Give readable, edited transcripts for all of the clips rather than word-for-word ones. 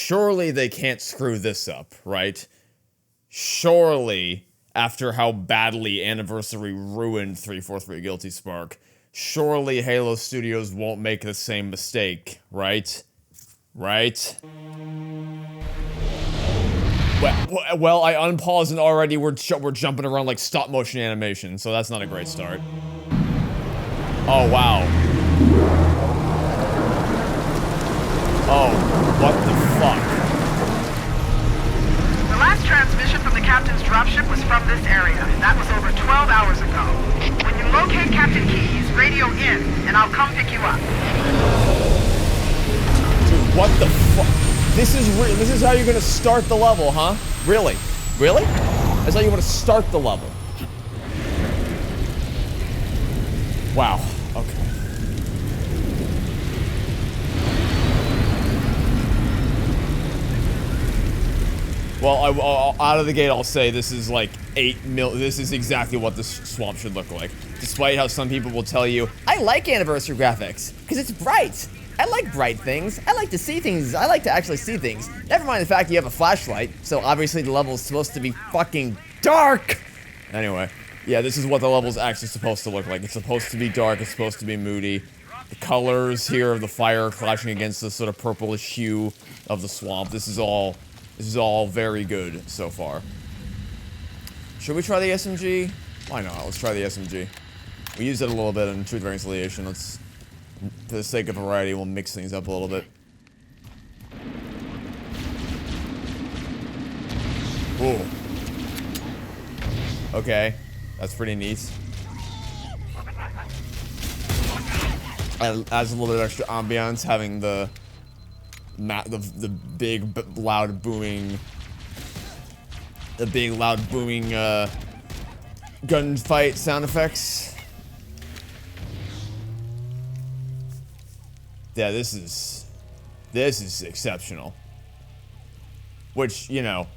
surely they can't screw this up, right? Surely, after how badly Anniversary ruined 343 Guilty Spark, surely Halo Studios won't make the same mistake, right? Right? Well, I unpaused and already we're jumping around like stop motion animation, so that's not a great start. Oh, wow. Oh, what the fuck? The last transmission from the captain's dropship was from this area. That was over 12 hours ago. When you locate Captain Keyes, radio in, and I'll come pick you up. Dude, what the fuck? This is how you're gonna start the level, huh? Really? Really? That's how you want to start the level. Wow. Okay. Well, out of the gate, I'll say this is like 8 mil. This is exactly what this swamp should look like. Despite how some people will tell you, I like Anniversary graphics because it's bright. I like bright things. I like to see things. I like to actually see things. Never mind the fact you have a flashlight, so obviously the level is supposed to be fucking dark. Anyway, yeah, this is what the level's actually supposed to look like. It's supposed to be dark. It's supposed to be moody. The colors here of the fire clashing against the sort of purplish hue of the swamp. This is all very good so far. Should we try the SMG? Why not? Let's try the SMG. We used it a little bit in Truth Reconciliation. Let's, for the sake of variety, we'll mix things up a little bit. Ooh. Okay, that's pretty neat. Adds a little bit of extra ambiance, having the big loud booming, gunfight sound effects. Yeah, this is exceptional. Which, you know,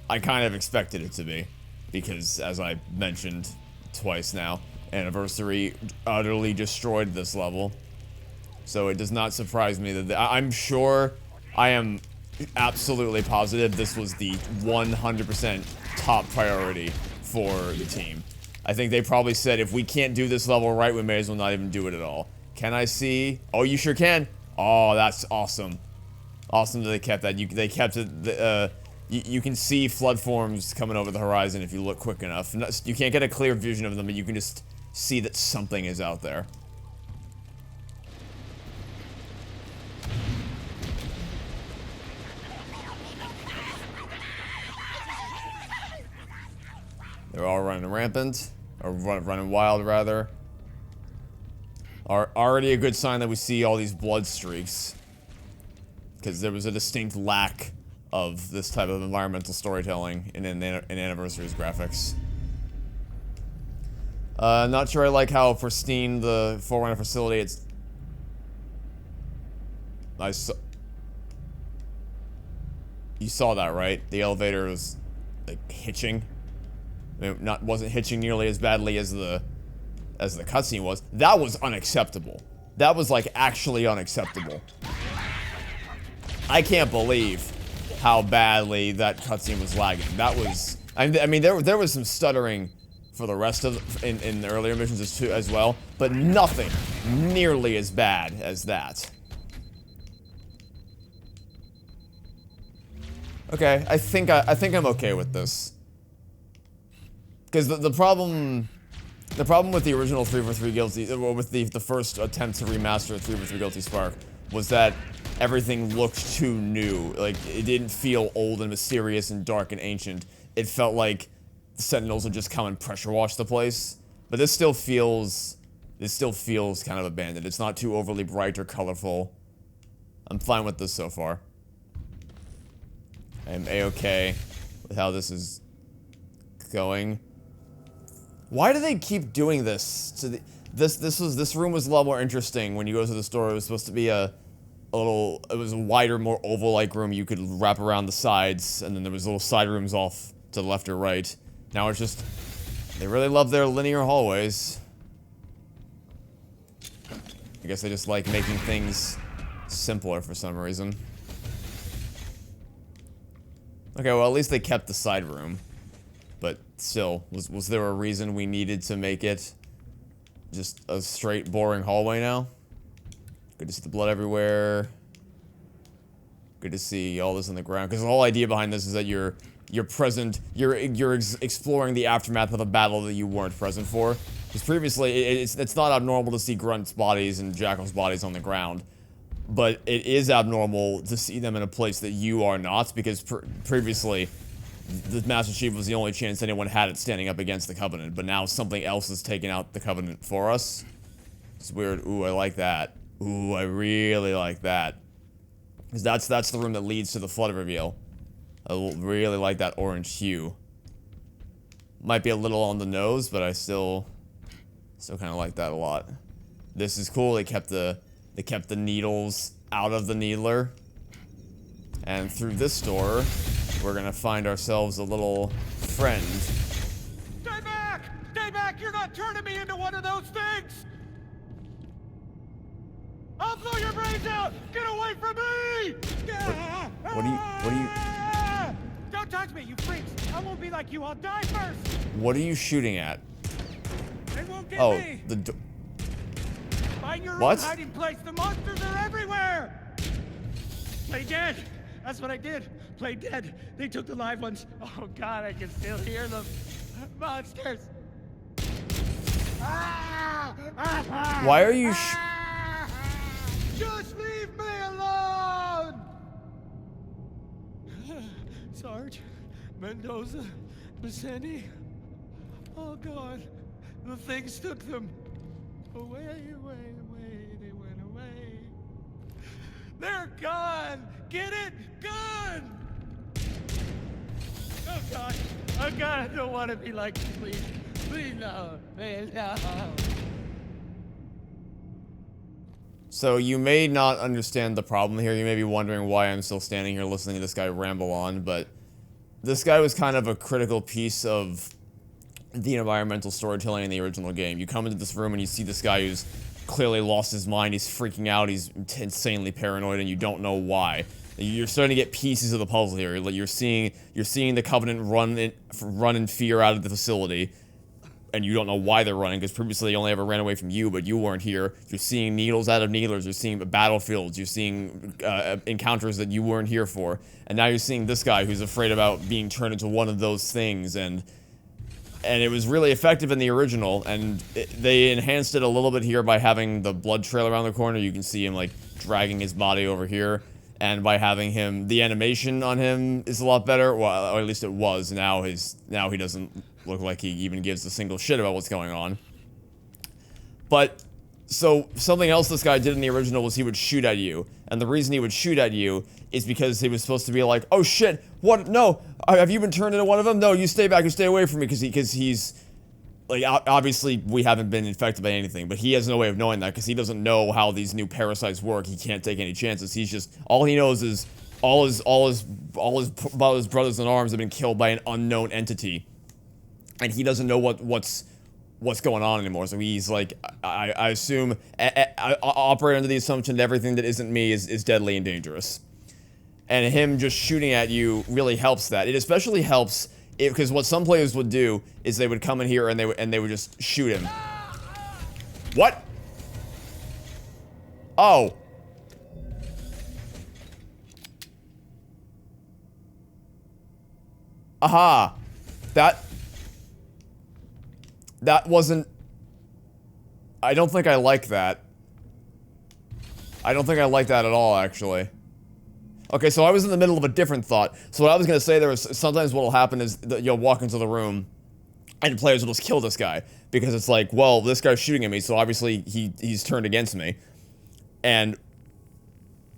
I kind of expected it to be, because as I mentioned twice now, Anniversary utterly destroyed this level. So it does not surprise me that I'm sure, I am absolutely positive this was the 100% top priority for the team. I think they probably said, if we can't do this level right, we may as well not even do it at all. Can I see? Oh, you sure can. Oh, that's awesome. Awesome that they kept that. They kept it, you can see flood forms coming over the horizon if you look quick enough. You can't get a clear vision of them, but you can just see that something is out there. They're all running rampant, or running wild, rather. Already a good sign that we see all these blood streaks, because there was a distinct lack of this type of environmental storytelling in Anniversary's graphics. Not sure I like how pristine the Forerunner facility. It's you saw that, right? The elevator was like hitching. I mean, wasn't hitching nearly as badly as the cutscene was. That was unacceptable. That was like actually unacceptable. I can't believe how badly that cutscene was lagging. That was, I mean, there was some stuttering for the rest of in the earlier missions as well, but nothing nearly as bad as that. Okay, I think I'm okay with this. Because the problem with the original 343 Guilty, or with the first attempt to remaster 343 Guilty Spark, was that everything looked too new. Like, it didn't feel old and mysterious and dark and ancient. It felt like the Sentinels would just come and pressure wash the place. But this still feels kind of abandoned. It's not too overly bright or colorful. I'm fine with this so far. I'm A-okay with how this is going. Why do they keep doing this? This room was a lot more interesting when you go to the store. It was supposed to be it was a wider, more oval-like room you could wrap around the sides, and then there was little side rooms off to the left or right. Now it's just, they really love their linear hallways. I guess they just like making things simpler for some reason. Okay, well, at least they kept the side room. But still, was there a reason we needed to make it just a straight, boring hallway now? Good to see the blood everywhere. Good to see all this on the ground. Because the whole idea behind this is that you're present, you're exploring the aftermath of a battle that you weren't present for. Because previously, it's not abnormal to see Grunt's bodies and Jackal's bodies on the ground. But it is abnormal to see them in a place that you are not, because previously, the Master Chief was the only chance anyone had at standing up against the Covenant, but now something else is taking out the Covenant for us. It's weird. Ooh, I like that. Ooh, I really like that. Because that's the room that leads to the flood reveal. I really like that orange hue. Might be a little on the nose, but I still kind of like that a lot. This is cool. They kept the needles out of the needler. And through this door, we're gonna find ourselves a little friend. Stay back! Stay back! You're not turning me into one of those things! I'll blow your brains out! Get away from me! What do you... Don't touch me, you freaks! I won't be like you, I'll die first! What are you shooting at? They won't get Oh, me! Find your What? own hiding place! The monsters are everywhere! Play dead! That's what I did! Play dead! They took the live ones! Oh god, I can still hear them! Monsters! Why are you Just leave me alone! Sarge, Mendoza, Vicente. Oh God, the things took them away, away, away. They went away. They're gone. Get it? Gone. Oh God, oh God, I don't want to be like you, please, please no, please no. So you may not understand the problem here. You may be wondering why I'm still standing here listening to this guy ramble on, but this guy was kind of a critical piece of the environmental storytelling in the original game. You come into this room and you see this guy who's clearly lost his mind. He's freaking out. He's insanely paranoid, and you don't know why. You're starting to get pieces of the puzzle here. Like you're seeing the Covenant run in fear out of the facility. And you don't know why they're running, because previously they only ever ran away from you, but you weren't here. You're seeing needles out of needlers, you're seeing battlefields, you're seeing encounters that you weren't here for. And now you're seeing this guy who's afraid about being turned into one of those things, and it was really effective in the original, and they enhanced it a little bit here by having the blood trail around the corner. You can see him, like, dragging his body over here, and by having him, the animation on him is a lot better, well, or at least it was. Now he doesn't look like he even gives a single shit about what's going on. But, so, something else this guy did in the original was he would shoot at you. And the reason he would shoot at you is because he was supposed to be like, oh shit, what, no, have you been turned into one of them? No, you stay back and stay away from me, because he's, like, obviously we haven't been infected by anything, but he has no way of knowing that, because he doesn't know how these new parasites work. He can't take any chances. He's just, all he knows is all his brothers in arms have been killed by an unknown entity. And he doesn't know what's going on anymore. So he's like, I assume, I operate under the assumption that everything that isn't me is deadly and dangerous. And him just shooting at you really helps that. It especially helps because what some players would do is they would come in here and they would just shoot him. What? Oh. Aha. That wasn't... I don't think I like that. I don't think I like that at all, actually. Okay, so I was in the middle of a different thought. So what I was gonna say there was, sometimes what'll happen is that you'll walk into the room, and players will just kill this guy. Because it's like, well, this guy's shooting at me, so obviously he's turned against me. And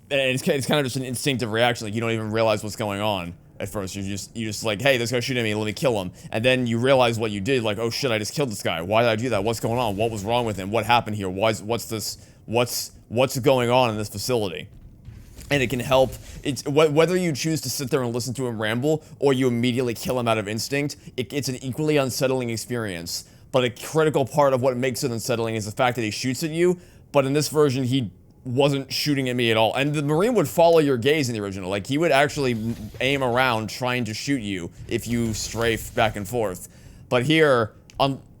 it's kind of just an instinctive reaction, like you don't even realize what's going on. At first, you just like, hey, this guy's shooting at me, let me kill him. And then you realize what you did, like, oh shit, I just killed this guy. Why did I do that? What's going on? What was wrong with him? What happened here? What's going on in this facility? And it can help, whether you choose to sit there and listen to him ramble, or you immediately kill him out of instinct, it's an equally unsettling experience. But a critical part of what makes it unsettling is the fact that he shoots at you, but in this version, he wasn't shooting at me at all. And the Marine would follow your gaze in the original. Like, he would actually aim around trying to shoot you if you strafe back and forth. But here,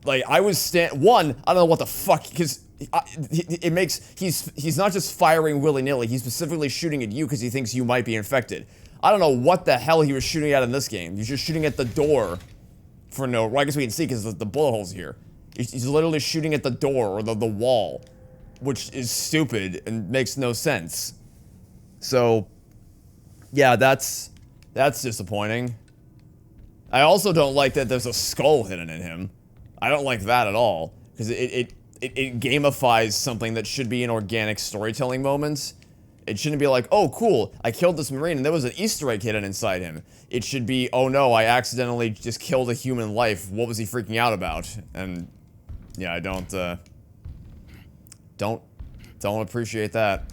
like, I was I don't know what the fuck, because it makes, he's not just firing willy-nilly, he's specifically shooting at you because he thinks you might be infected. I don't know what the hell he was shooting at in this game. He's just shooting at the door for no, well, I guess we can see because the bullet hole's here. He's literally shooting at the door or the wall, which is stupid and makes no sense. So, yeah, that's disappointing. I also don't like that there's a skull hidden in him. I don't like that at all, because it gamifies something that should be an organic storytelling moment. It shouldn't be like, oh, cool, I killed this Marine and there was an Easter egg hidden inside him. It should be, oh no, I accidentally just killed a human life. What was he freaking out about? And, yeah, I don't appreciate that.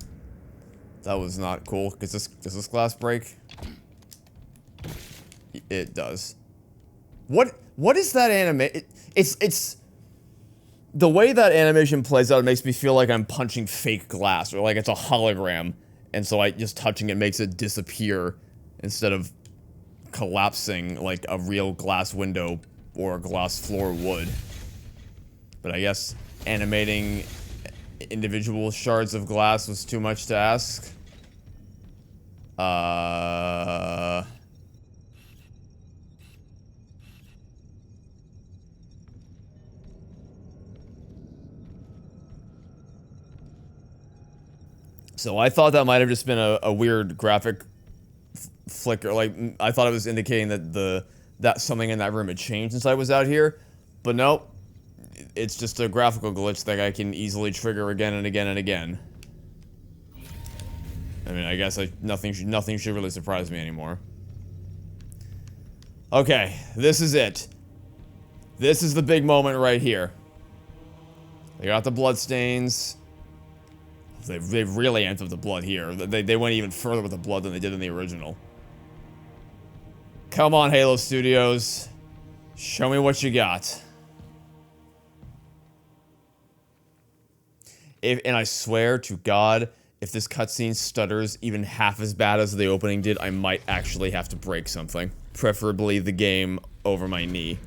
That was not cool. Does this glass break? It does. What is that it's the way that animation plays out, it makes me feel like I'm punching fake glass, or like it's a hologram, and so just touching it makes it disappear instead of collapsing like a real glass window or a glass floor would. But I guess animating individual shards of glass was too much to ask. So I thought that might have just been a weird graphic flicker. Like, I thought it was indicating that something in that room had changed since I was out here. But nope. It's just a graphical glitch that I can easily trigger again and again and again. I mean, I guess nothing should really surprise me anymore. Okay, this is it. This is the big moment right here. They got the blood stains. They really amped up the blood here. They went even further with the blood than they did in the original. Come on, Halo Studios. Show me what you got. And I swear to God, if this cutscene stutters even half as bad as the opening did, I might actually have to break something. Preferably the game over my knee.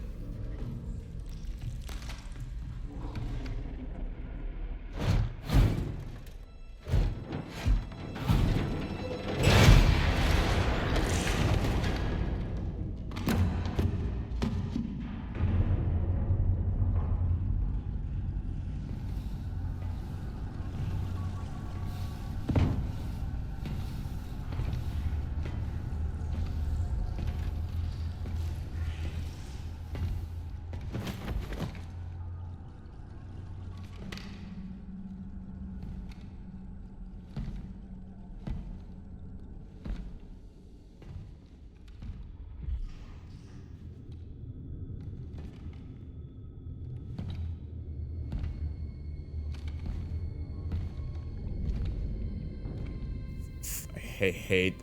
I hate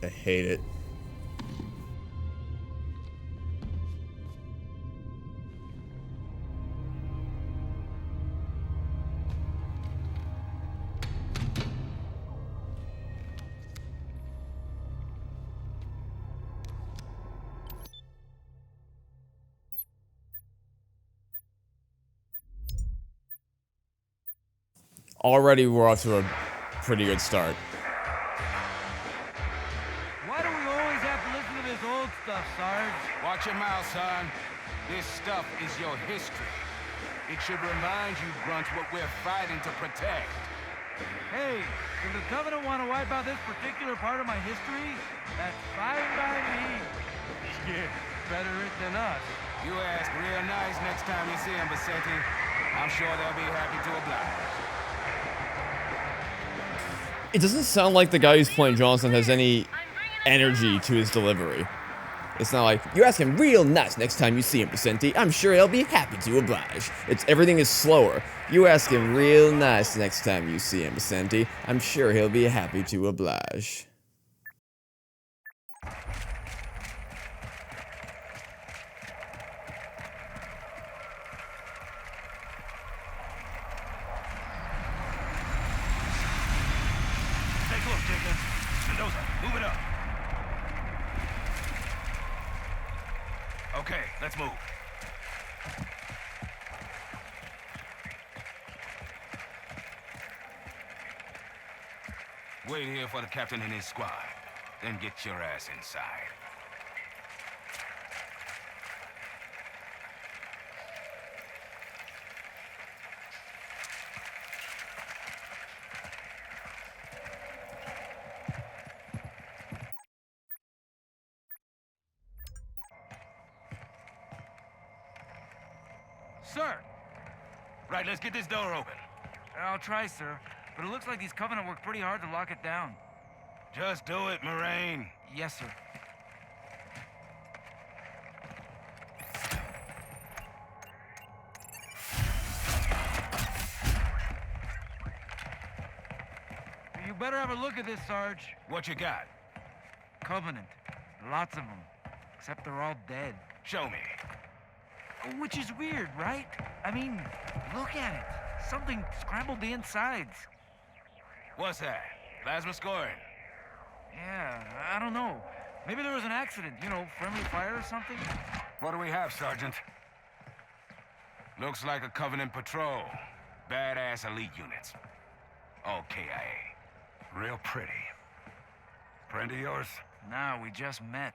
it. Already we're off to a pretty good start. Why do we always have to listen to this old stuff, Sarge? Watch your mouth, son. This stuff is your history. It should remind you, Grunts, what we're fighting to protect. Hey, if the Covenant want to wipe out this particular part of my history, that's fine by me. Yeah, better it than us. You ask real nice next time you see them, Vicente. I'm sure they'll be happy to oblige. It doesn't sound like the guy who's playing Johnson has any energy to his delivery. It's not like, you ask him real nice next time you see him, Vicente. I'm sure he'll be happy to oblige. Everything is slower. You ask him real nice next time you see him, Vicente. I'm sure he'll be happy to oblige. Okay, let's move. Wait here for the captain and his squad. Then get your ass inside. Sir! Right, let's get this door open. I'll try, sir. But it looks like these Covenant worked pretty hard to lock it down. Just do it, Moraine. Yes, sir. You better have a look at this, Sarge. What you got? Covenant. Lots of them. Except they're all dead. Show me. Which is weird, right? I mean, look at it. Something scrambled the insides. What's that? Plasma scoring? Yeah, I don't know. Maybe there was an accident, you know, friendly fire or something? What do we have, Sergeant? Looks like a Covenant patrol. Badass elite units. All KIA. Real pretty. Friend of yours? Nah, we just met.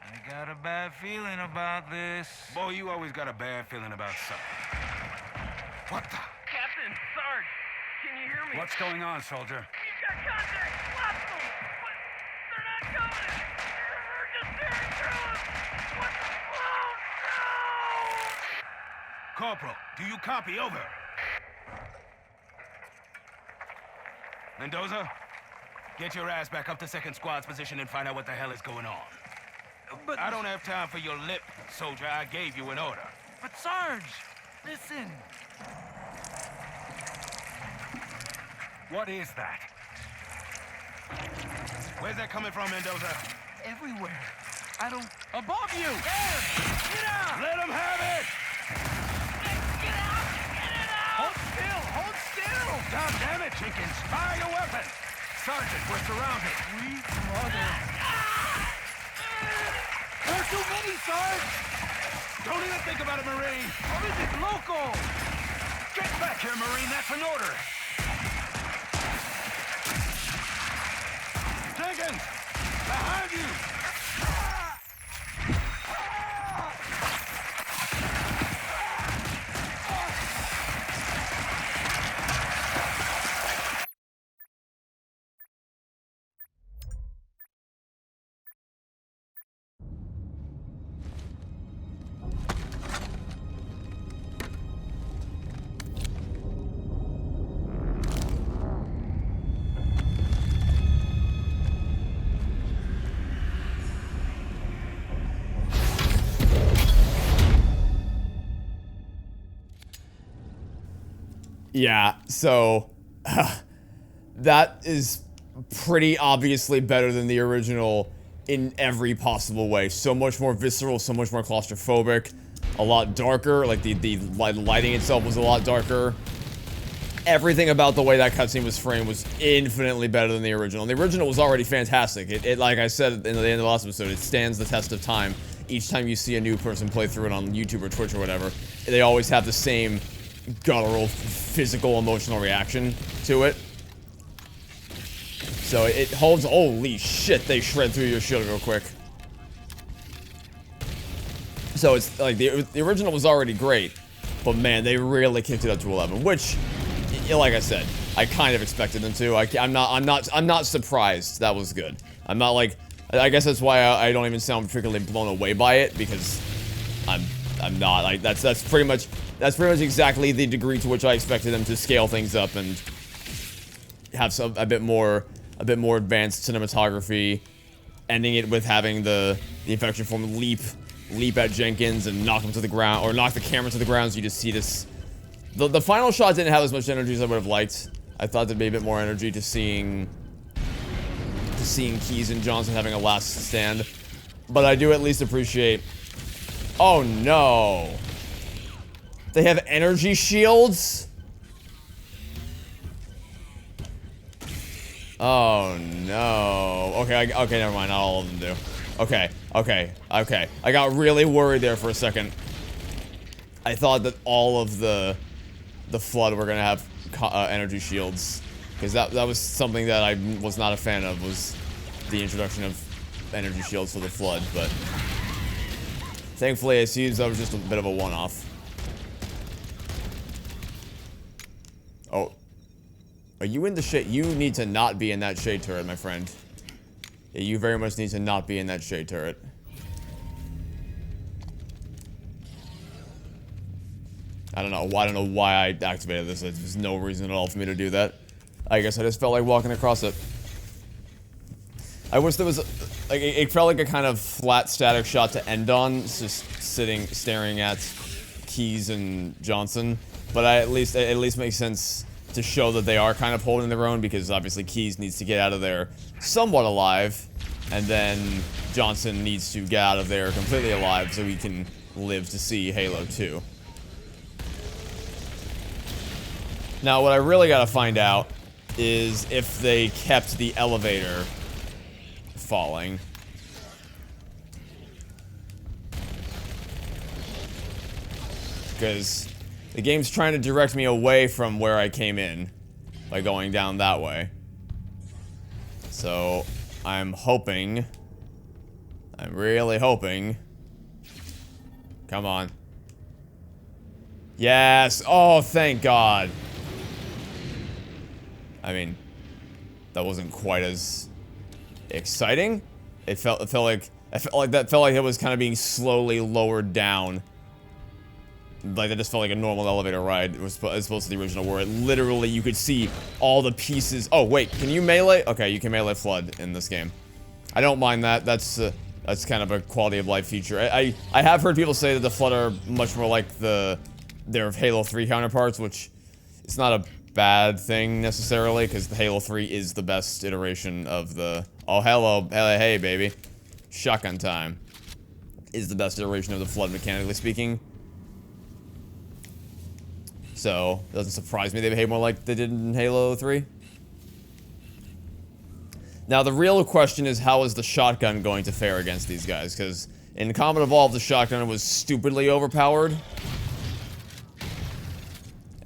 I got a bad feeling about this. Boy, you always got a bad feeling about something. What the? Captain, Sarge, can you hear me? What's going on, soldier? He's got contact. Lots of them. But they're not coming. They're just tearing through us. What the? Oh, no! Corporal, do you copy? Over. Mendoza, get your ass back up to second squad's position and find out what the hell is going on. But I don't have time for your lip, soldier. I gave you an order. But Sarge, listen. What is that? Where's that coming from, Mendoza? Everywhere. I don't... Above you! There! Get out! Let him have it! Get out! Get it out! Hold still! Hold still! God damn it, Jenkins! Fire your weapon! Sergeant, we're surrounded. Sweet mother. There are too many, Sarge! Don't even think about it, Marine! Or is it local? Get back here, Marine! That's an order! Jenkins! Behind you! Yeah, so that is pretty obviously better than the original in every possible way. So much more visceral, so much more claustrophobic, a lot darker, like the lighting itself was a lot darker. Everything about the way that cutscene was framed was infinitely better than the original. And the original was already fantastic. It, like I said in the end of the last episode, it stands the test of time. Each time you see a new person play through it on YouTube or Twitch or whatever, they always have the same guttural, physical, emotional reaction to it. So it holds. Holy shit, they shred through your shield real quick. So it's like the original was already great, but man, they really kicked it up to 11, which, like I said, I kind of expected them to. I'm not surprised. That was good. I'm not like. I guess that's why I don't even sound particularly blown away by it, because I'm not. Like that's pretty much exactly the degree to which I expected them to scale things up and have a bit more advanced cinematography, ending it with having the infection form leap at Jenkins and knock him to the ground, or knock the camera to the ground, so you just see this. The final shot didn't have as much energy as I would have liked. I thought there'd be a bit more energy to seeing Keyes and Johnson having a last stand, but I do at least appreciate. Oh no! They have energy shields? Oh no. Okay, okay, never mind. Not all of them do. Okay, okay, okay. I got really worried there for a second. I thought that all of the Flood were gonna have energy shields, because that was something that I was not a fan of, was the introduction of energy shields for the Flood, but thankfully it seems that was just a bit of a one-off. Oh. Are you in the shade? You need to not be in that shade turret, my friend. Yeah, you very much need to not be in that shade turret. I don't know why I activated this. There's no reason at all for me to do that. I guess I just felt like walking across it. I wish there was like it felt like a kind of flat static shot to end on, just staring at Keyes and Johnson. But it at least makes sense to show that they are kind of holding their own, because obviously Keyes needs to get out of there somewhat alive, and then Johnson needs to get out of there completely alive so he can live to see Halo 2. Now, what I really gotta find out is if they kept the elevator falling. Because the game's trying to direct me away from where I came in by going down that way. So, I'm really hoping. Come on. Yes! Oh, thank God! I mean, that wasn't quite as exciting. It felt like it was kind of being slowly lowered down. Like, that just felt like a normal elevator ride. It was as opposed to the original, where it literally, you could see all the pieces. Oh, wait, can you melee? Okay, you can melee Flood in this game. I don't mind that. That's kind of a quality of life feature. I have heard people say that the Flood are much more like their Halo 3 counterparts, which is not a bad thing necessarily, because the Halo 3 is the best iteration of the... Oh, hello, hey, baby. Shotgun time. Is the best iteration of the Flood, mechanically speaking. So, it doesn't surprise me they behave more like they did in Halo 3. Now, the real question is, how is the shotgun going to fare against these guys? Because in Combat Evolved, the shotgun was stupidly overpowered.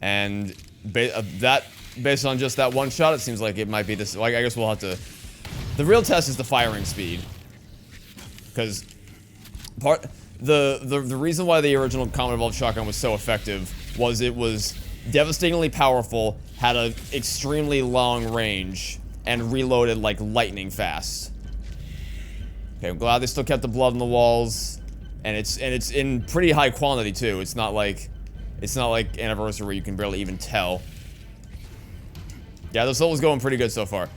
And based on just that one shot, it seems like it might be this. Like, I guess we'll have to. The real test is the firing speed, because the reason why the original Combat Evolved shotgun was so effective was it was devastatingly powerful, had an extremely long range, and reloaded like lightning fast. Okay, I'm glad they still kept the blood on the walls, and it's in pretty high quantity too. It's not like Anniversary where you can barely even tell. Yeah, this level's going pretty good so far.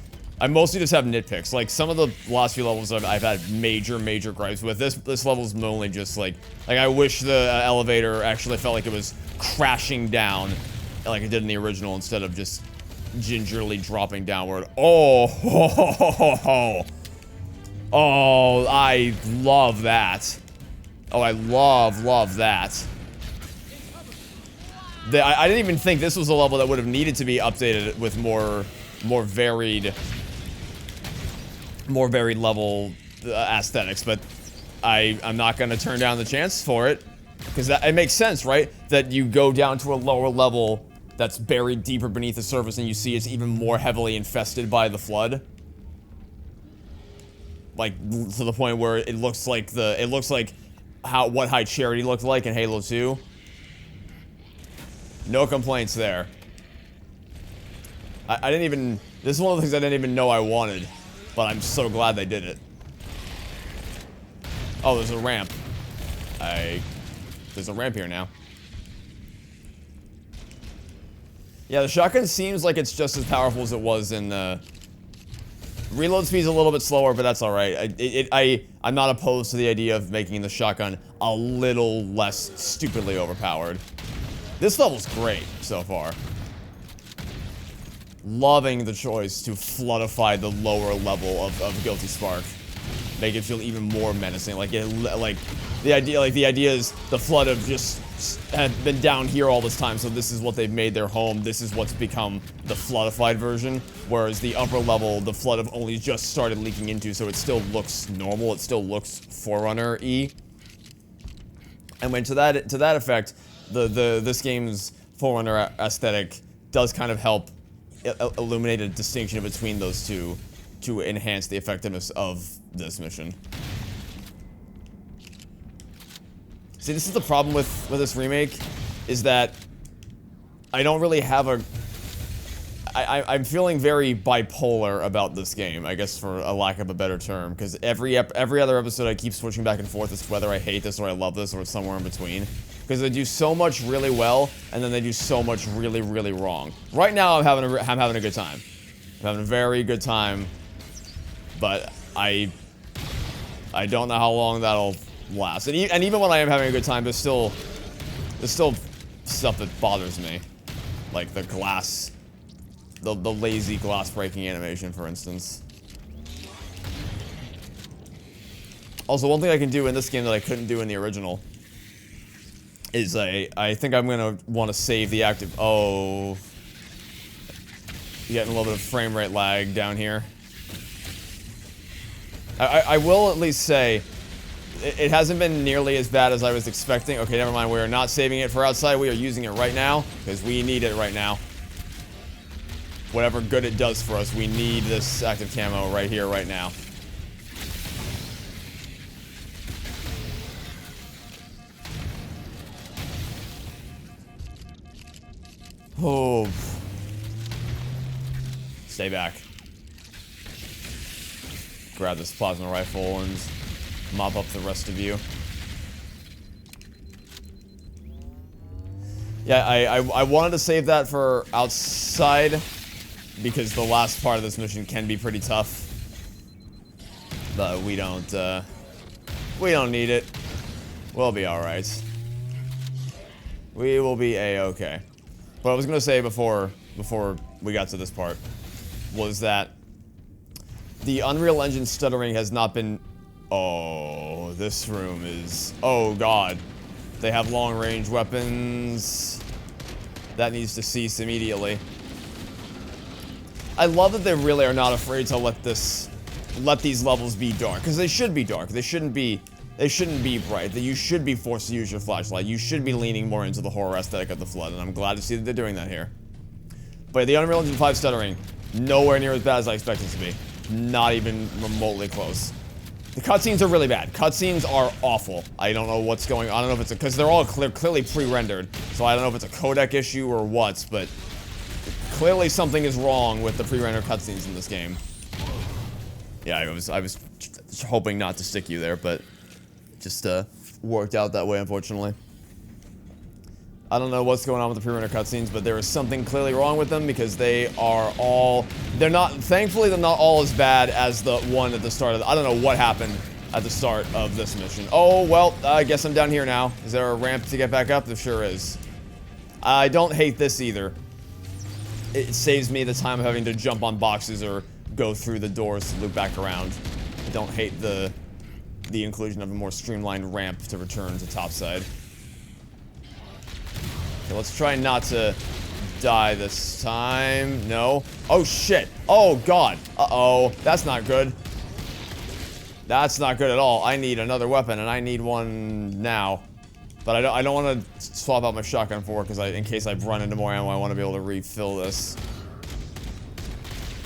I mostly just have nitpicks. Like, some of the last few levels I've had major gripes with. This level's mainly just like I wish the elevator actually felt like it was crashing down like it did in the original, instead of just gingerly dropping downward. Oh, oh, I love that. Oh, I love that. I didn't even think this was a level that would have needed to be updated with more varied level aesthetics, but I'm not going to turn down the chance for it, because it makes sense, right? That you go down to a lower level that's buried deeper beneath the surface, and you see it's even more heavily infested by the Flood. Like, to the point where it looks like what High Charity looked like in Halo 2. No complaints there. I didn't even... This is one of the things I didn't even know I wanted, but I'm so glad they did it. Oh, there's a ramp. There's a ramp here now. Yeah, the shotgun seems like it's just as powerful as it was in... Reload speed's a little bit slower, but that's alright. I'm not opposed to the idea of making the shotgun a little less stupidly overpowered. This level's great so far. Loving the choice to floodify the lower level of Guilty Spark. Make it feel even more menacing. The idea is the flood of just have been down here all this time, so this is what they've made their home. This is what's become the floodified version, whereas the upper level, the flood have only just started leaking into, so it still looks normal. It still looks Forerunner-y. And when to that effect, this game's Forerunner aesthetic does kind of help illuminate a distinction between those two to enhance the effectiveness of this mission. See, this is the problem with this remake, is that I don't really have a... I'm feeling very bipolar about this game, I guess, for a lack of a better term, because every other episode I keep switching back and forth as to whether I hate this or I love this or somewhere in between. Because they do so much really well, and then they do so much really, really wrong. Right now, I'm having a good time. I'm having a very good time, but I don't know how long that'll last. And even when I am having a good time, there's still stuff that bothers me, like the glass, the lazy glass breaking animation, for instance. Also, one thing I can do in this game that I couldn't do in the original is I think I'm gonna want to save the active. Oh, getting a little bit of frame rate lag down here. I will at least say it hasn't been nearly as bad as I was expecting. Okay, never mind. We are not saving it for outside. We are using it right now because we need it right now. Whatever good it does for us, we need this active camo right here, right now. Oh. Stay back. Grab this plasma rifle and mop up the rest of you. Yeah, I wanted to save that for outside because the last part of this mission can be pretty tough. But we don't need it. We'll be alright. We will be A-okay. What I was gonna say before we got to this part was that the Unreal Engine stuttering has not been... Oh, this room is... Oh, God. They have long-range weapons. That needs to cease immediately. I love that they really are not afraid to let these levels be dark, because they should be dark. They shouldn't be bright. You should be forced to use your flashlight. You should be leaning more into the horror aesthetic of the Flood, and I'm glad to see that they're doing that here. But the Unreal Engine 5 stuttering, nowhere near as bad as I expected it to be. Not even remotely close. The cutscenes are really bad. Cutscenes are awful. I don't know what's going on. I don't know if it's because they're all clearly pre-rendered, so I don't know if it's a codec issue or what, but clearly something is wrong with the pre-rendered cutscenes in this game. Yeah, I was hoping not to stick you there, but just worked out that way, unfortunately. I don't know what's going on with the pre-rendered cutscenes, but there is something clearly wrong with them because thankfully they're not all as bad as the one at the start of I don't know what happened at the start of this mission. Oh, well, I guess I'm down here now. Is there a ramp to get back up? There sure is. I don't hate this either. It saves me the time of having to jump on boxes or go through the doors to loop back around. I don't hate the inclusion of a more streamlined ramp to return to topside. Okay, let's try not to die this time. No. Oh, shit. Oh, God. Uh-oh. That's not good. That's not good at all. I need another weapon, and I need one now. But I don't want to swap out my shotgun for it, because in case I run into more ammo, I want to be able to refill this.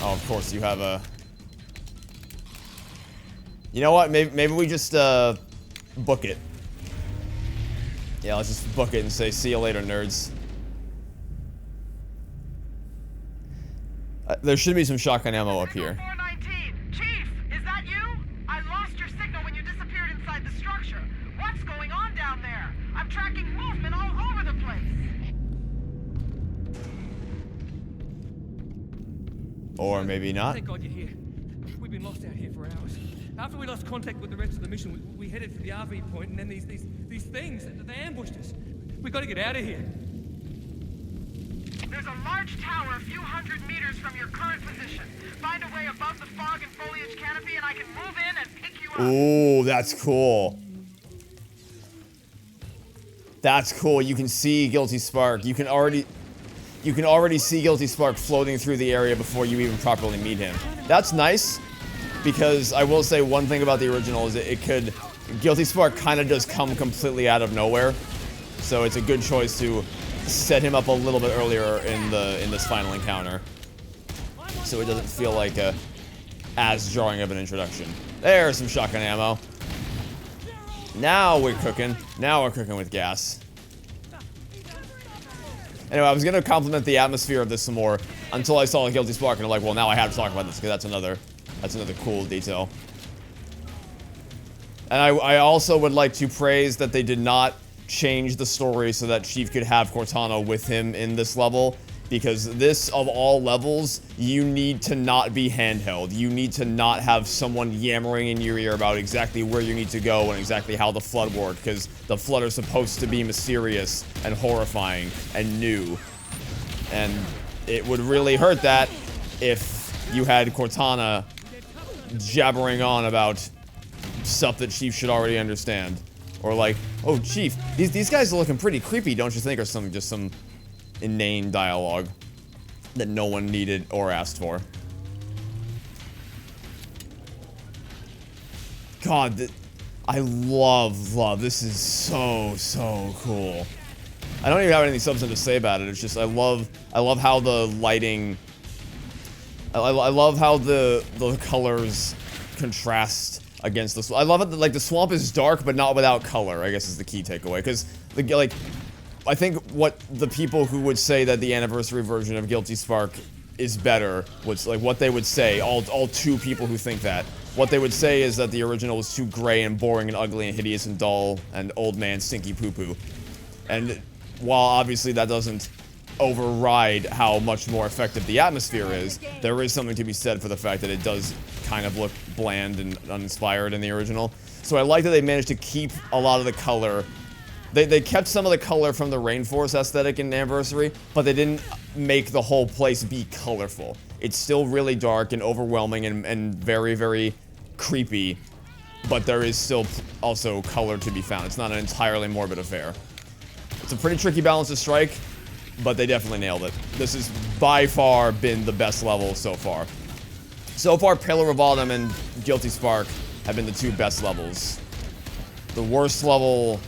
Oh, of course, you have a... You know what? Maybe we just, book it. Yeah, let's just book it and say, see you later, nerds. There should be some shotgun ammo up here. 419. Chief, is that you? I lost your signal when you disappeared inside the structure. What's going on down there? I'm tracking movement all over the place. Or maybe not. Thank God you're here. We've been lost out here for hours. After we lost contact with the rest of the mission, we headed for the RV point, and then these things, they ambushed us. We got to get out of here. There's a large tower a few hundred meters from your current position. Find a way above the fog and foliage canopy, and I can move in and pick you up. Ooh, that's cool. That's cool. You can see Guilty Spark. You can already see Guilty Spark floating through the area before you even properly meet him. That's nice, because I will say one thing about the original is Guilty Spark kind of does come completely out of nowhere. So it's a good choice to set him up a little bit earlier in this final encounter, so it doesn't feel like as jarring of an introduction. There's some shotgun ammo. Now we're cooking. Now we're cooking with gas. Anyway, I was gonna compliment the atmosphere of this some more until I saw the Guilty Spark, and I'm like, well, now I have to talk about this because that's another cool detail. And I also would like to praise that they did not change the story so that Chief could have Cortana with him in this level, because this, of all levels, you need to not be handheld. You need to not have someone yammering in your ear about exactly where you need to go and exactly how the Flood work, because the Flood are supposed to be mysterious and horrifying and new. And it would really hurt that if you had Cortana jabbering on about stuff that Chief should already understand. Or like, oh, Chief, these guys are looking pretty creepy, don't you think? Or just some inane dialogue that no one needed or asked for. God, I love, this is so cool. I don't even have anything substantive to say about it. It's just, I love how the lighting, I love how the colors contrast against the swamp. I love it that, like, the swamp is dark, but not without color, I guess is the key takeaway. Because, like, I think what the people who would say that the anniversary version of Guilty Spark is better, was, like, what they would say, all two people who think that, what they would say is that the original was too gray and boring and ugly and hideous and dull and old man stinky poo-poo. And while obviously that doesn't override how much more effective the atmosphere is, there is something to be said for the fact that it does kind of look bland and uninspired in the original. So I like that they managed to keep a lot of the color. They kept some of the color from the Rainforest aesthetic in Anniversary, but they didn't make the whole place be colorful. It's still really dark and overwhelming and very, very creepy, but there is still also color to be found. It's not an entirely morbid affair. It's a pretty tricky balance to strike, but they definitely nailed it. This has by far been the best level so far. So far, Pillar of Autumn and Guilty Spark have been the two best levels. The worst level,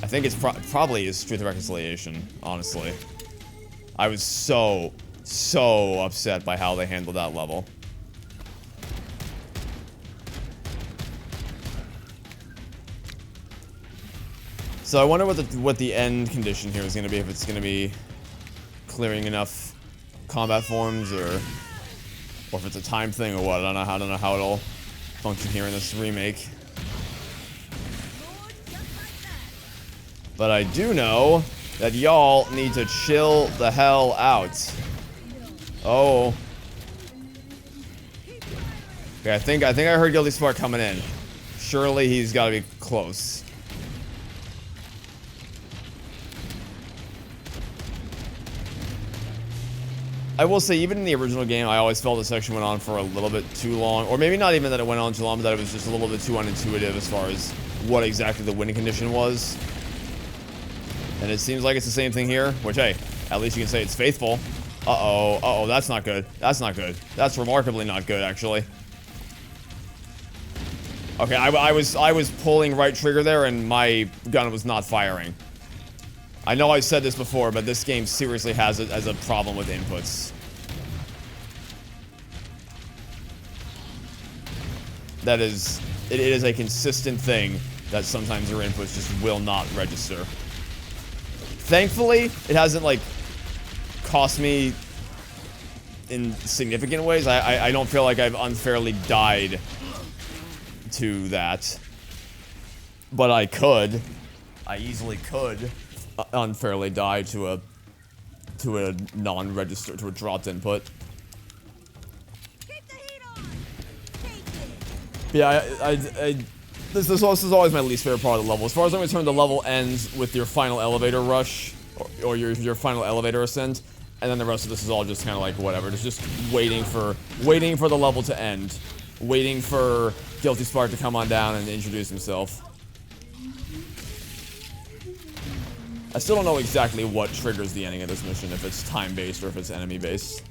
I think it's probably is Truth and Reconciliation, honestly. I was so upset by how they handled that level. So I wonder what the end condition here is going to be, if it's going to be clearing enough combat forms, or if it's a time thing or what. I don't know how it'll function here in this remake. But I do know that y'all need to chill the hell out. Oh. Okay, I think I heard Guilty Spark coming in. Surely he's got to be close. I will say, even in the original game, I always felt the section went on for a little bit too long. Or maybe not even that it went on too long, but that it was just a little bit too unintuitive as far as what exactly the winning condition was. And it seems like it's the same thing here, which, hey, at least you can say it's faithful. Uh-oh, that's not good. That's not good. That's remarkably not good, actually. Okay, I was pulling right trigger there, and my gun was not firing. I know I've said this before, but this game seriously has it as a problem with inputs. It is a consistent thing that sometimes your inputs just will not register. Thankfully, it hasn't, like, cost me in significant ways. I don't feel like I've unfairly died to that. But I easily could unfairly die to a non-register, to a dropped input. Keep the heat on. Yeah, this is always my least favorite part of the level. As far as I'm concerned, the level ends with your final elevator rush, or your final elevator ascent, and then the rest of this is all just kind of like whatever. It's just waiting for the level to end, waiting for Guilty Spark to come on down and introduce himself. I still don't know exactly what triggers the ending of this mission, if it's time-based or if it's enemy-based.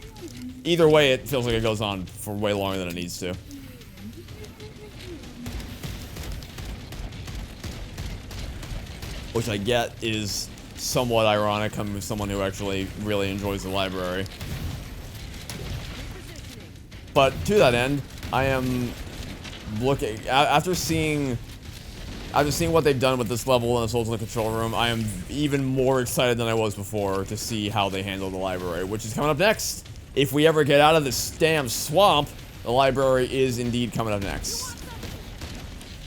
Either way, it feels like it goes on for way longer than it needs to. Which I get is somewhat ironic coming from someone who actually really enjoys the library. But to that end, I am looking after seeing what they've done with this level and the Souls in the Control Room. I am even more excited than I was before to see how they handle the library, which is coming up next. If we ever get out of this damn swamp, the library is indeed coming up next.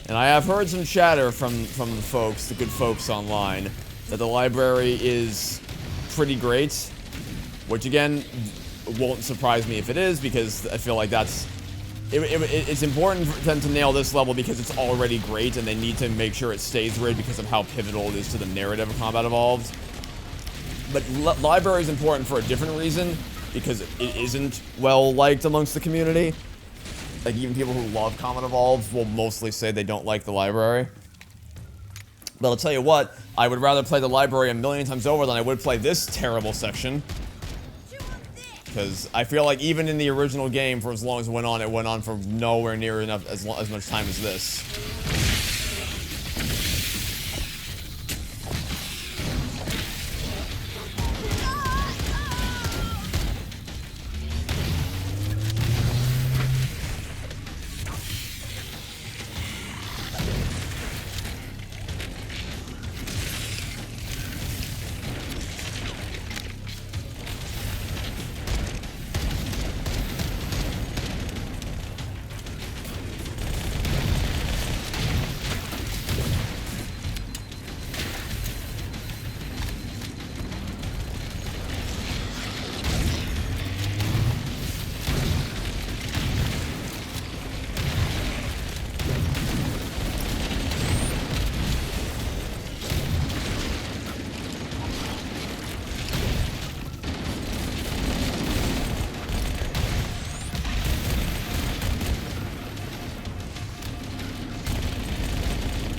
And I have heard some chatter from the folks, the good folks online, that the library is pretty great, which again won't surprise me if it is, because I feel like it's important for them to nail this level because it's already great, and they need to make sure it stays great because of how pivotal it is to the narrative of Combat Evolved. But library is important for a different reason, because it isn't well liked amongst the community. Like, even people who love Combat Evolved will mostly say they don't like the library. But I'll tell you what, I would rather play the library a million times over than I would play this terrible section. Because I feel like even in the original game, for as long as it went on for nowhere near enough as much time as this.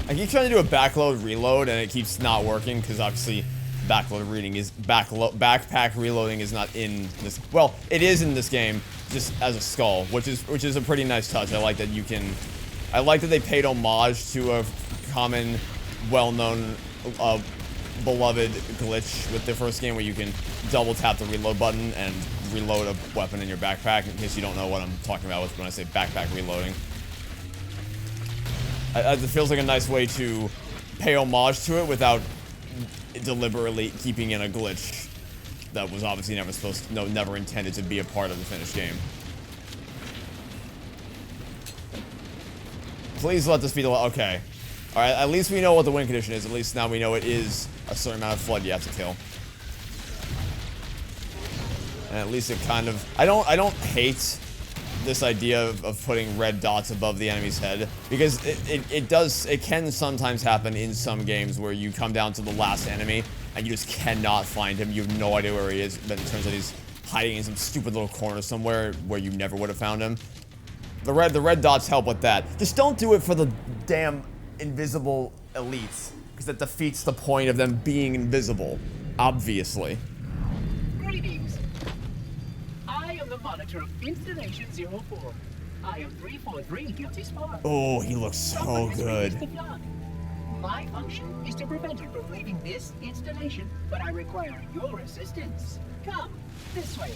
I keep trying to do a backload reload and it keeps not working because obviously backpack reloading is not in this. Well, it is in this game, just as a skull, which is a pretty nice touch. I like that you can. I like that they paid homage to a common, well-known, beloved glitch with the first game where you can double tap the reload button and reload a weapon in your backpack. In case you don't know what I'm talking about when I say backpack reloading. It feels like a nice way to pay homage to it without deliberately keeping in a glitch that was obviously never intended to be a part of the finished game. Please let this be the okay. Alright, at least we know what the win condition is. At least now we know it is a certain amount of flood you have to kill. And at least it kind of... I don't hate this idea of putting red dots above the enemy's head, because it can sometimes happen in some games where you come down to the last enemy and you just cannot find him. You have no idea where he is, but it turns out he's hiding in some stupid little corner somewhere where you never would have found him. The red dots help with that. Just don't do it for the damn invisible elites, because that defeats the point of them being invisible, obviously. Greetings. I am the monitor of Installation 04. I am 343 Guilty Spark. Oh, he looks so good. My function is to prevent you from leaving this installation, but I require your assistance. Come, this way.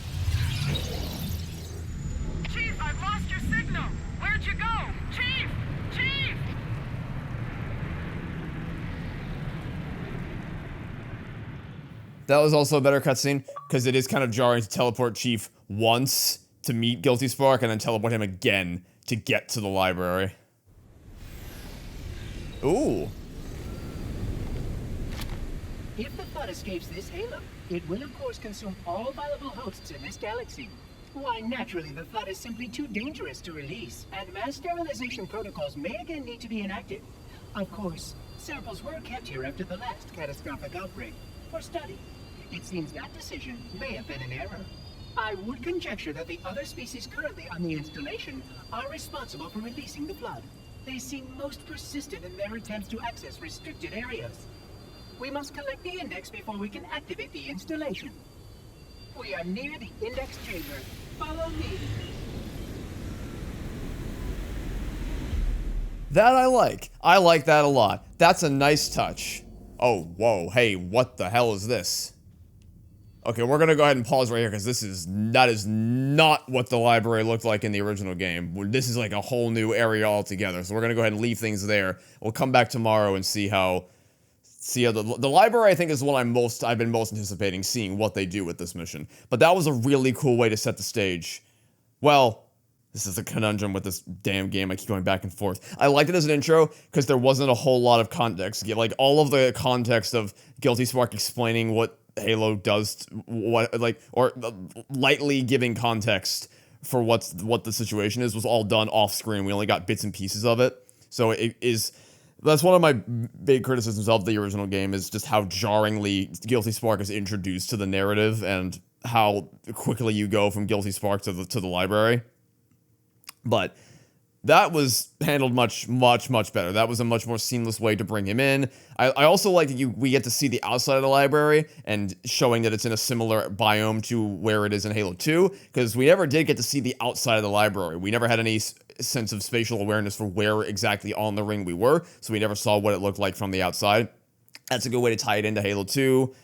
Chief, I've lost your signal. Where'd you go? Chief! Chief! That was also a better cutscene, because it is kind of jarring to teleport Chief once to meet Guilty Spark, and then teleport him again to get to the library. Ooh. If the flood escapes this halo, it will of course consume all viable hosts in this galaxy. Why, naturally, the flood is simply too dangerous to release, and mass sterilization protocols may again need to be enacted. Of course, samples were kept here after the last catastrophic outbreak, for study. It seems that decision may have been an error. I would conjecture that the other species currently on the installation are responsible for releasing the flood. They seem most persistent in their attempts to access restricted areas. We must collect the index before we can activate the installation. We are near the index chamber. Follow me. That I like. I like that a lot. That's a nice touch. Oh, whoa, hey, what the hell is this? Okay, we're gonna go ahead and pause right here because that is not what the library looked like in the original game. This is like a whole new area altogether. So we're gonna go ahead and leave things there. We'll come back tomorrow and see how the library I think is what I've been most anticipating seeing what they do with this mission. But that was a really cool way to set the stage. Well, this is a conundrum with this damn game. I keep going back and forth. I liked it as an intro because there wasn't a whole lot of context. Like all of the context of Guilty Spark explaining what Halo does, or lightly giving context for what the situation is was all done off screen. We only got bits and pieces of it. So that's one of my big criticisms of the original game is just how jarringly Guilty Spark is introduced to the narrative and how quickly you go from Guilty Spark to the library. But that was handled much, much, much better. That was a much more seamless way to bring him in. I also like that we get to see the outside of the library and showing that it's in a similar biome to where it is in Halo 2, because we never did get to see the outside of the library. We never had any sense of spatial awareness for where exactly on the ring we were, so we never saw what it looked like from the outside. That's a good way to tie it into Halo 2.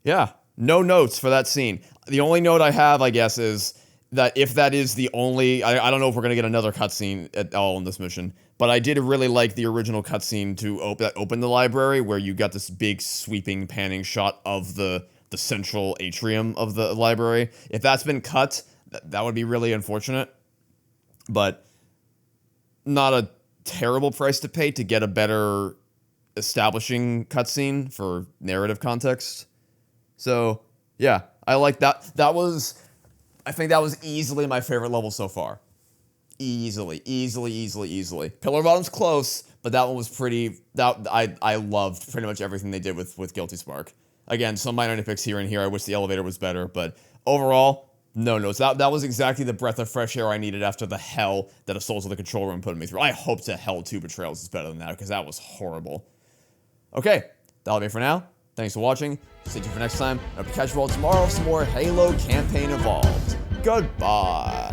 Yeah, no notes for that scene. The only note I have, I guess, is that if that is the only... I don't know if we're going to get another cutscene at all in this mission, but I did really like the original cutscene that opened the library, where you got this big sweeping panning shot of the central atrium of the library. If that's been cut, that would be really unfortunate, but not a terrible price to pay to get a better establishing cutscene for narrative context. So, yeah, I like that. I think that was easily my favorite level so far. Easily. Pillar Bottom's close, but that one was I loved pretty much everything they did with Guilty Spark. Again, some minor nitpicks here and here. I wish the elevator was better, but overall, no notes. That was exactly the breath of fresh air I needed after the hell that Assault of the Control Room put me through. I hope to hell 2 Betrayals is better than that, because that was horrible. Okay, that'll be it for now. Thanks for watching. Stay tuned for next time. I'll catch you all tomorrow for some more Halo Campaign Evolved. Goodbye.